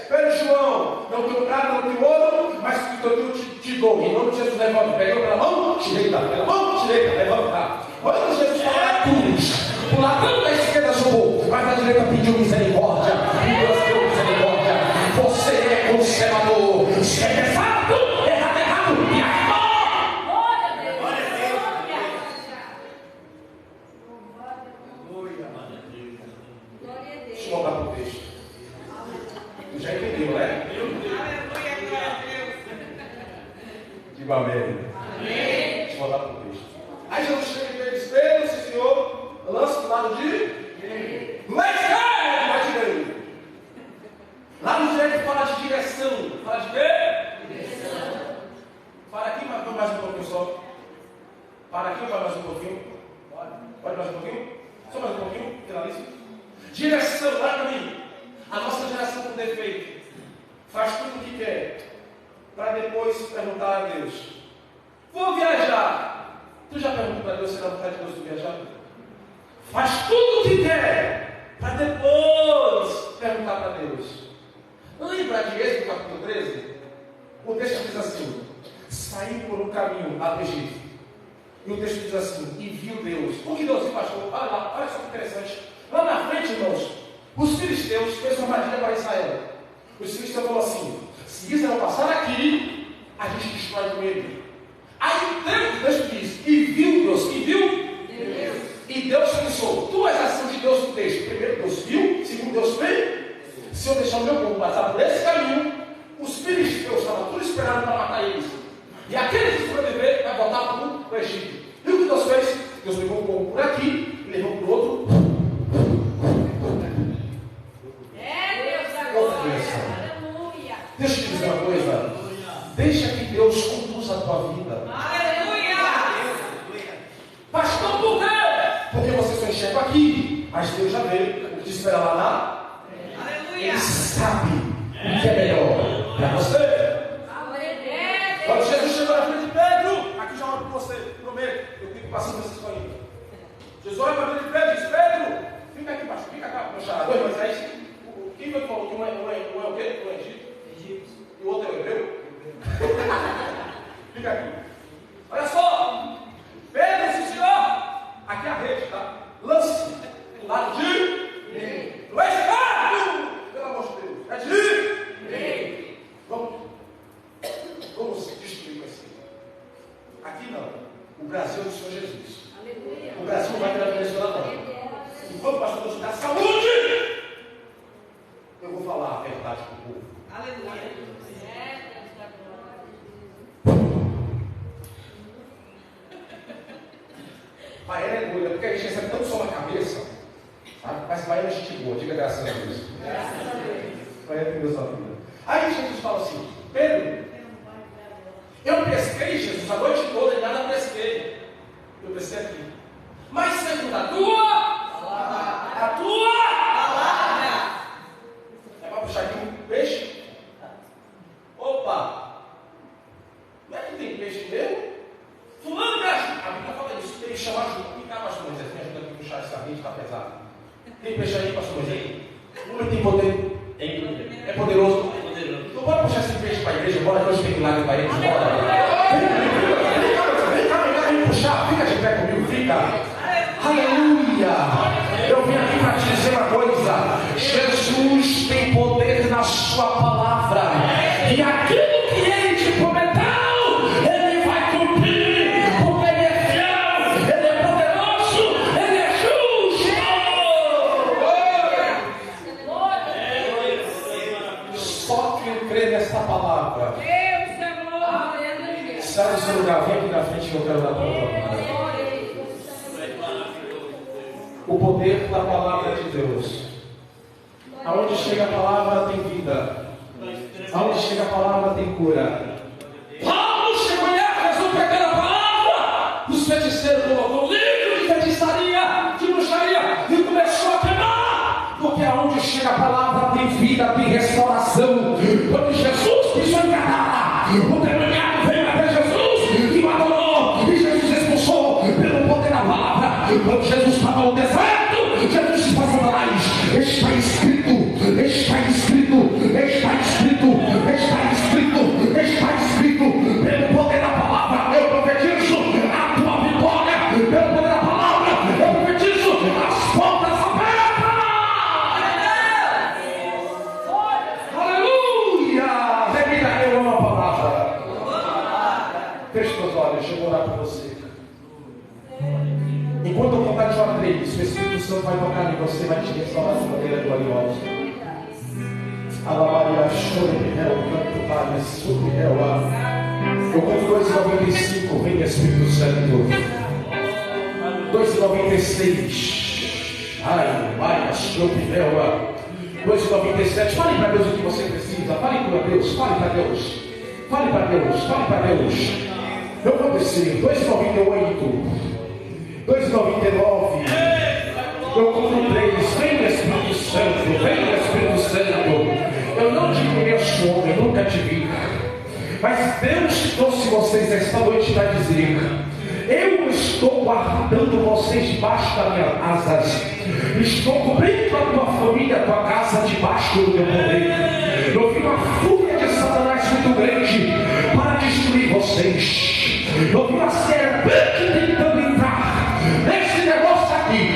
Pedro e João, não tenho prata, não tenho ouro, mas que eu te dou. Em nome de Jesus, levanta. Pegou pela mão direita, levanta. Quando Jesus falou na cruz, o ladrão da esquerda zombou, mas a direita pediu misericórdia. E Deus deu misericórdia. Você é conservador, você é pesado, errado, e acabou. Glória a Deus. Deixa eu voltar para o texto. Tu já entendeu, né? Diga amém. Deixa eu voltar para o texto. Aí Jesus chega e diz: Pedro, se Senhor, lança do lado de não é esquerda, mas direito. Lado direito fala de direção. Fala de quê? Direção. Para aqui, mais um pouquinho só. Para aqui, vai mais um pouquinho. Pode mais um pouquinho? Só mais um pouquinho, finaliza. Direção, olha para mim. A nossa geração com defeito faz tudo o que quer para depois perguntar a Deus: vou viajar. Tu já perguntou para Deus se dá vontade de Deus viajar? Faz tudo o que quer para depois perguntar para Deus. Lembra de Êxodo capítulo 13? O texto diz assim: saiu por um caminho lá do Egito. E o texto diz assim: e viu Deus. O que Deus viu, pastor? Olha lá, olha só que interessante. Lá na frente, irmãos, os filisteus fez uma armadilha para Israel. Os filisteus falaram assim: se Israel passar aqui, a gente destrói com ele. Aí o texto diz: e viu Deus. E viu Deus. E Deus pensou. Duas ações de Deus no texto: primeiro, Deus viu. Segundo, Deus fez. Se eu deixar o meu povo passar por esse caminho, os filisteus estavam tudo esperando para matar eles. E aqueles que sobreviver vai voltar para o Egito. E o que Deus fez? Deus levou o povo por aqui e levou para o outro. Deus agora. Aleluia. Deixa eu te dizer uma coisa. Deixa que Deus conduz Mas Deus já veio. O que te espera lá na? Ele sabe o que é melhor para você. Quando Jesus chegou na frente de Pedro, aqui já olha para você, prometo, eu fico passando vocês com ele. Jesus olha para a frente de Pedro e diz: Pedro, fica aqui embaixo, fica cá, meu charador, mas aí, quem foi que falou que um é o quê? Um é Egito e o outro é o hebreu? Fica aqui. Olha só, Pedro se tirou, aqui é a rede, tá? Lance do lado de não é escravo, pelo amor de Deus, é de vamos destruir com esse. Aqui não, o Brasil é do Senhor Jesus. O Brasil não vai virar Venezuela não. Enquanto o pastor Deus dá saúde, eu vou falar a verdade para o povo. Aleluia. Baiana é doida, porque a gente recebe tanto som na cabeça, sabe? Mas baiana é gente boa, diga graças a Deus. Graças a Deus. Baiana tem Deus na vida. Aí Jesus fala assim: Pedro, eu pesquei, Jesus, a noite toda e nada pesquei. Eu pesquei aqui. Mas segundo a tua palavra. É para puxar aqui um peixe? Opa! Não é que tem peixe mesmo? Fulano me ajuda. A Bíblia fala isso. Tem que chamar ajuda. Vem cá, pastor Moisés. Me ajuda aqui a puxar essa rede, está pesado. Tem peixe aí, pastor Moisés? O homem tem poder. É poderoso. Então bora puxar esse peixe para a igreja. Bora que hoje tem milagre para eles. Bora. Vem cá, vem puxar. Fica de pé comigo, fica. Aleluia. Eu vim aqui para te dizer uma coisa. Jesus tem poder na sua palavra. E aquilo que ele te prometeu, essa palavra. Sai do seu lugar, vem aqui na frente que eu quero dar para o poder da palavra de Deus. Aonde chega a palavra tem vida. Aonde chega a palavra tem cura. Paulo chegou em Éfeso pegando a palavra. Os feiticeiros colocou um livro de feitiçaria, de bruxaria, e começou a queimar. Porque aonde chega a palavra tem vida, tem restauração. Quando Jesus pisou em Caná, o demoniado veio até Jesus e o adorou, e Jesus expulsou pelo poder da palavra. Quando Jesus estava no deserto, Jesus disse para Satanás: está escrito, está escrito, está escrito, está escrito, está escrito. Pelo poder da palavra eu profetizo a tua vitória. Pelo poder da palavra eu profetizo as portas abertas. Eu amo a palavra. Feche meus olhos, deixa eu orar por você. Enquanto eu contar de 1 a 3, o Espírito Santo vai tocar em você, vai te restaurar de maneira gloriosa. Alabaria, chore, réu, canto, vale, sobre réu. Eu conto 2,95, vem Espírito Santo. 2,96. Ai, vai, chore, réu. 2,97. Fale para Deus o que você precisa. Fale para Deus. Fale para Deus. Fale para Deus. Fale para Deus. Eu vou descer. 2,98. 2,99. Eu compro 3. Vem Espírito Santo. Vem Espírito Santo. Eu não te conheço, homem. Nunca te vi. Mas Deus trouxe vocês esta noite para dizer: eu estou guardando vocês debaixo das minhas asas. Estou cobrindo a tua família, a tua casa debaixo do meu poder. Eu vi uma fúria de Satanás muito grande para destruir vocês. Eu vi uma serpente tentando entrar nesse negócio aqui.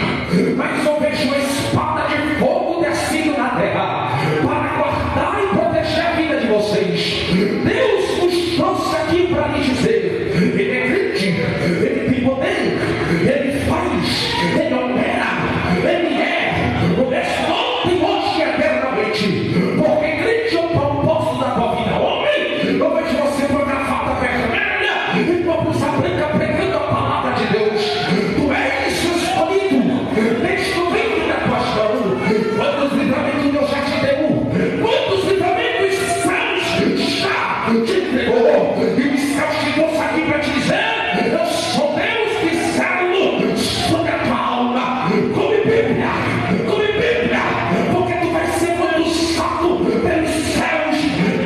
Mas eu vejo uma espada de fogo descendo na terra para guardar e proteger a vida de vocês. Deus nos trouxe aqui para lhe dizer: Ele é grande, Ele tem poder, Ele faz, Ele opera, Ele é o mesmo ontem, hoje e eternamente. Porque grande é o propósito da tua vida. Homem, eu vejo você com a gravata vermelha e com a blusa branca come Bíblia, porque tu vai ser muito usado pelos céus.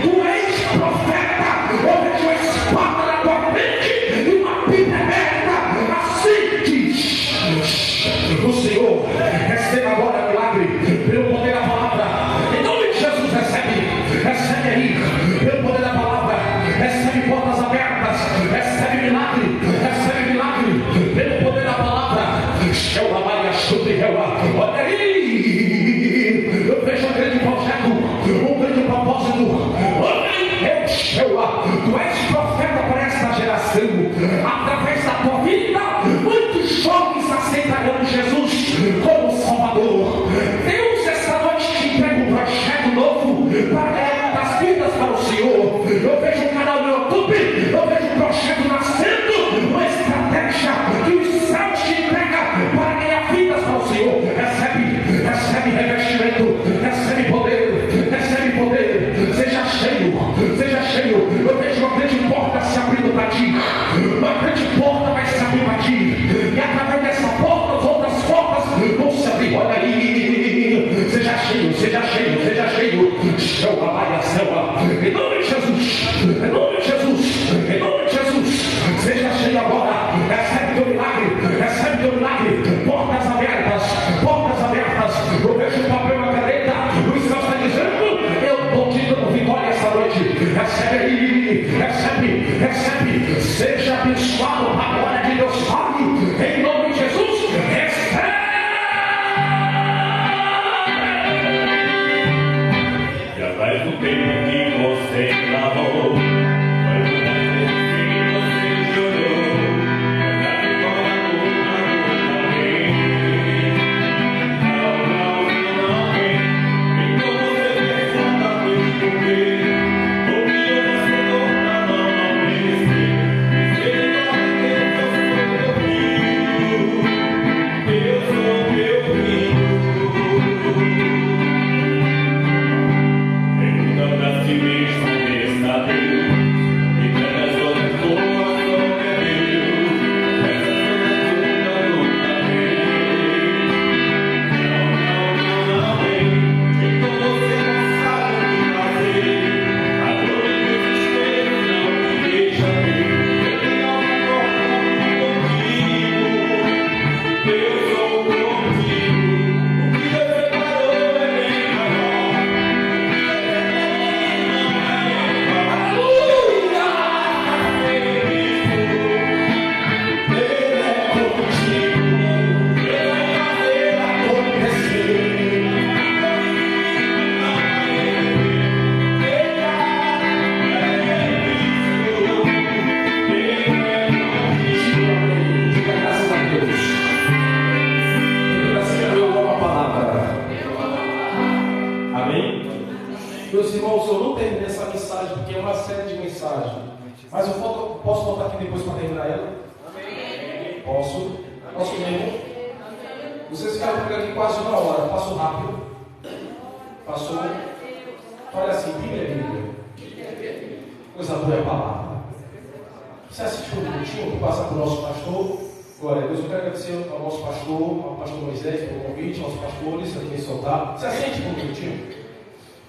Tu és profeta, eu vejo a espada na tua frente e uma Bíblia aberta. Assim diz o Senhor. Receba agora milagre pelo poder da palavra. Em nome de Jesus, recebe aí, pelo poder da palavra. Recebe portas abertas, recebe milagre, pelo poder da palavra. Olha aí, eu vejo um grande projeto, um grande propósito. Tu és profeta para esta geração. Através da tua vida, muitos jovens aceitarão Jesus como Salvador. Deus, esta noite te entrega um projeto novo para levar das vidas para o Senhor. Eu vejo um canal no YouTube, eu vejo um projeto nascendo, uma estratégia que os céus te entregam para ganhar vidas para o Senhor. Recebe revestimento, recebe poder. Seja cheio. Eu vejo uma grande porta se abrindo para ti. Uma grande porta vai se abrir para ti. E através dessa porta, as outras portas vão se abrir. Olha aí. Seja cheio. Selva. Em nome de Jesus. Seja cheio agora. Recebe teu milagre. Portas abertas. Eu vejo o papel na caneta. O céu está dizendo: eu estou te dando vitória essa noite. Recebe aí. Seja abençoado a glória de Deus Pai. Em nome de Jesus. Recebe. Já faz um tempo que você clamou, foi muitas vezes que você chorou, mas agora vem. Não vem. Então você pergunta por quê? Porque eu você torna não merecer. Eu sou meu filho. Perguntando a si mesmo, está Deus, e pega as outras coisas sobre Deus, essa toda luta vem. Não vem, então você não sabe o que fazer, a dor e o desespero não te deixa ver. Eu tenho uma porta contigo, eu sou contigo, o que Deus preparou é bem maior. Amém? Meus irmãos, eu não terminei essa mensagem porque é uma série de mensagens. Mas eu posso voltar aqui depois para terminar ela? Posso? Posso mesmo? Vocês ficaram por aqui quase uma hora. Passou rápido. Passou. Olha assim, Bíblia. Coisa boa é a palavra. Você assistiu um minutinho, passa para o nosso pastor. Glória a Deus, eu quero agradecer ao nosso pastor, ao pastor Moisés, pelo convite, aos pastores, aqui em Soltar. Você assiste um minutinho?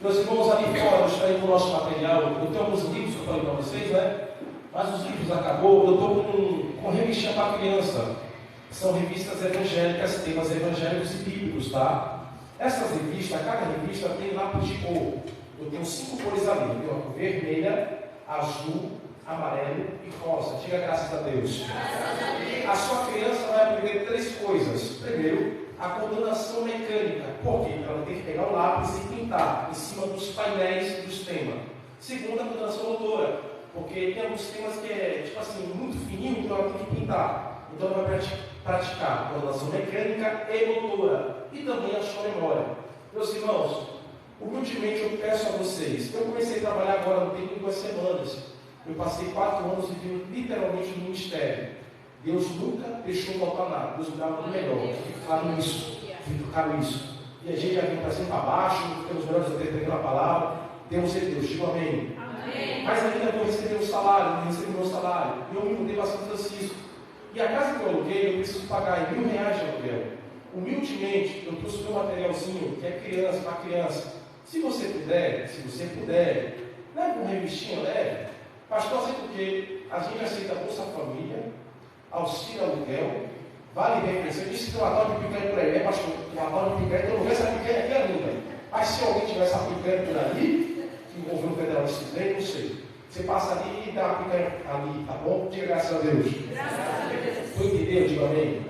Meus irmãos, ali fora, está aí com o nosso material. Eu tenho alguns livros que eu falei para vocês, né? Mas os livros acabou. Eu estou com revista para criança. São revistas evangélicas, temas evangélicos e bíblicos, tá? Essas revistas, cada revista tem lápis de cor. Eu tenho 5 cores ali, viu? Vermelha, azul, amarelo e rosa. Diga graças a Deus. A sua criança vai aprender 3 coisas. Primeiro, a coordenação mecânica. Por quê? Ela tem que pegar o lápis e pintar em cima dos painéis dos temas. Segundo, a coordenação motora. Porque tem alguns temas que é, tipo assim, muito fininho, então ela tem que pintar. Então ela vai praticar a coordenação mecânica e motora. E também a sua memória. Meus irmãos, humildemente eu peço a vocês. Eu comecei a trabalhar agora no tempo de 2 semanas. Eu passei 4 anos vivendo literalmente no ministério. Deus nunca deixou faltar nada. Deus me dava o melhor. Fique claro isso. E a gente já vem para cima e para baixo, temos melhores até pregando a palavra. Deus é Deus, digo amém. Mas ainda vou receber um salário, não recebi meu salário. E eu me mudei para São Francisco. E a casa que eu aluguei, eu preciso pagar R$1.000 de aluguel. humildemente, eu trouxe um materialzinho que é criança, para criança. Se você puder, leve um revistinho leve. Pastor, assim porque a gente aceita Bolsa Família, auxílio aluguel, vale refeição. Eu disse que tem uma tal de picanha por aí, né, pastor? Uma tal de picanha, eu não vejo essa picanha aqui ainda. Mas se alguém tiver essa picanha por ali, envolvendo o federal disciplina, não sei. Você passa ali e dá uma picanha ali, tá bom? Diga graças a Deus. Graças a Deus. Foi entender, diga amém.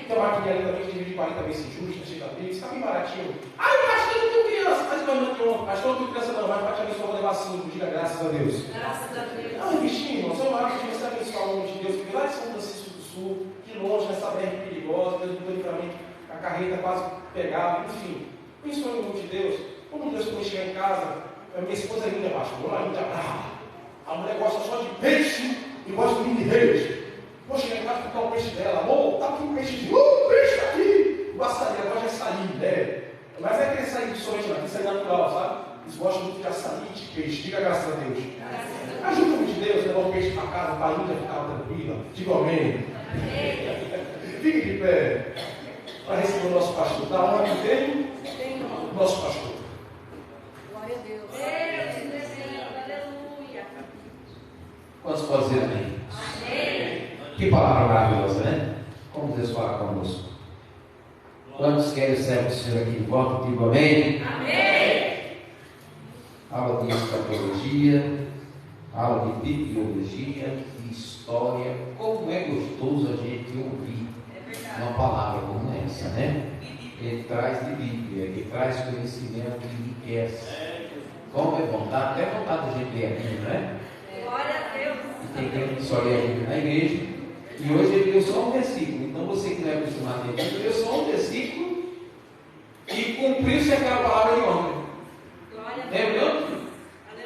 Tem uma maquininha ali também que divide 40 vezes justa, chega a está bem baratinho. Ai, pastor, eu não tenho criança. Mas não tenho, pastor, eu não tenho criança não, mas para te abençoar, vou levar 5, diga graças a Deus. Graças a Deus. Não, bichinho, irmão, você é uma que você abençoar o nome de Deus, porque lá de São Francisco do Sul, de longe, nessa BR perigosa, Deus mudou livramento, a carreta quase pegava, enfim. Abençoa o nome de Deus. Como Deus quando chegar em casa, minha esposa é linda, pastor, uma linda brava. A mulher gosta só de peixe e gosta de vinho de reis. Vou chegar em casa e ficar o peixe dela. Amor, tá aqui um peixe de peixe tá aqui. Gostaria, ela gosta de açaí, né? Mas é aquele açaí de somente, não, isso é natural, sabe? Eles gostam muito de açaí e de peixe. Diga graças a Deus. Ajuda o de Deus, levar o peixe para casa, para a Índia ficar tranquila. Diga amém. Fique de pé para receber o nosso pastor. Da honra que tem o nosso pastor. Glória a Deus. Aleluia. Quantos podem dizer amém? Que palavra maravilhosa, né? Como Deus fala conosco. Quantos querem ser o Senhor aqui de volta? Digo amém? Amém! Aula de escatologia, aula de bibliologia, de história. Como é gostoso a gente ouvir uma palavra como essa, né? Ele traz de Bíblia, ele traz conhecimento que enriquece. Como é bom, dá até vontade de a gente ler a Bíblia, né? Glória a Deus. Tem gente que só lê a Bíblia na igreja. E hoje ele deu só um versículo. Então você que não é acostumado a ler, ele deu só um versículo e cumpriu-se aquela palavra de ontem. Lembrando?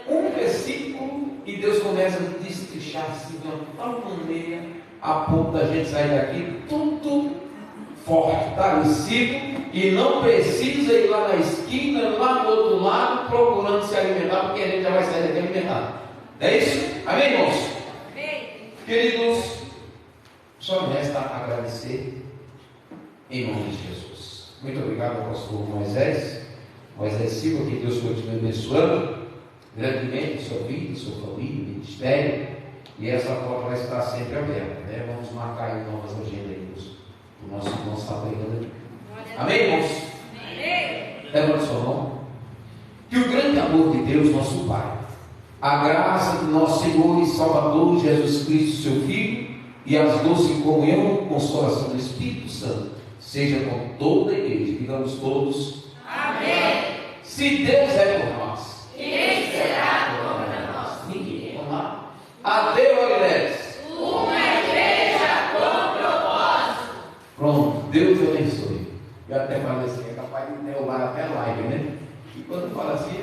Um versículo e Deus começa a destrinchar assim de uma tal maneira a ponto da gente sair daqui tudo fortalecido e não precisa ir lá na esquina, lá do outro lado, procurando se alimentar, porque a gente já vai sair daqui alimentado. É isso? Amém, irmãos? Amém. Queridos, só me resta agradecer em nome de Jesus. Muito obrigado ao pastor Moisés Silva, que Deus continue abençoando grandemente sua vida, sua família, ministério, e essa porta vai estar sempre aberta, né? Vamos marcar aí novas agendas aí o nosso irmão está pregando aqui. Amém, irmãos? Amém. Levante sua mão. Que o grande amor de Deus, nosso Pai, a graça do nosso Senhor e Salvador Jesus Cristo, seu Filho, e as doces comunhão e consolação do Espírito Santo, seja com toda a igreja. Digamos todos. Amém. Se Deus é por nós, quem será contra nós? Ninguém. Vamos lá. Adeus, Aguilés. Uma igreja com propósito. Pronto. Deus abençoe. Eu até falei assim, é capaz de derrubar até a live, né? E quando fala assim,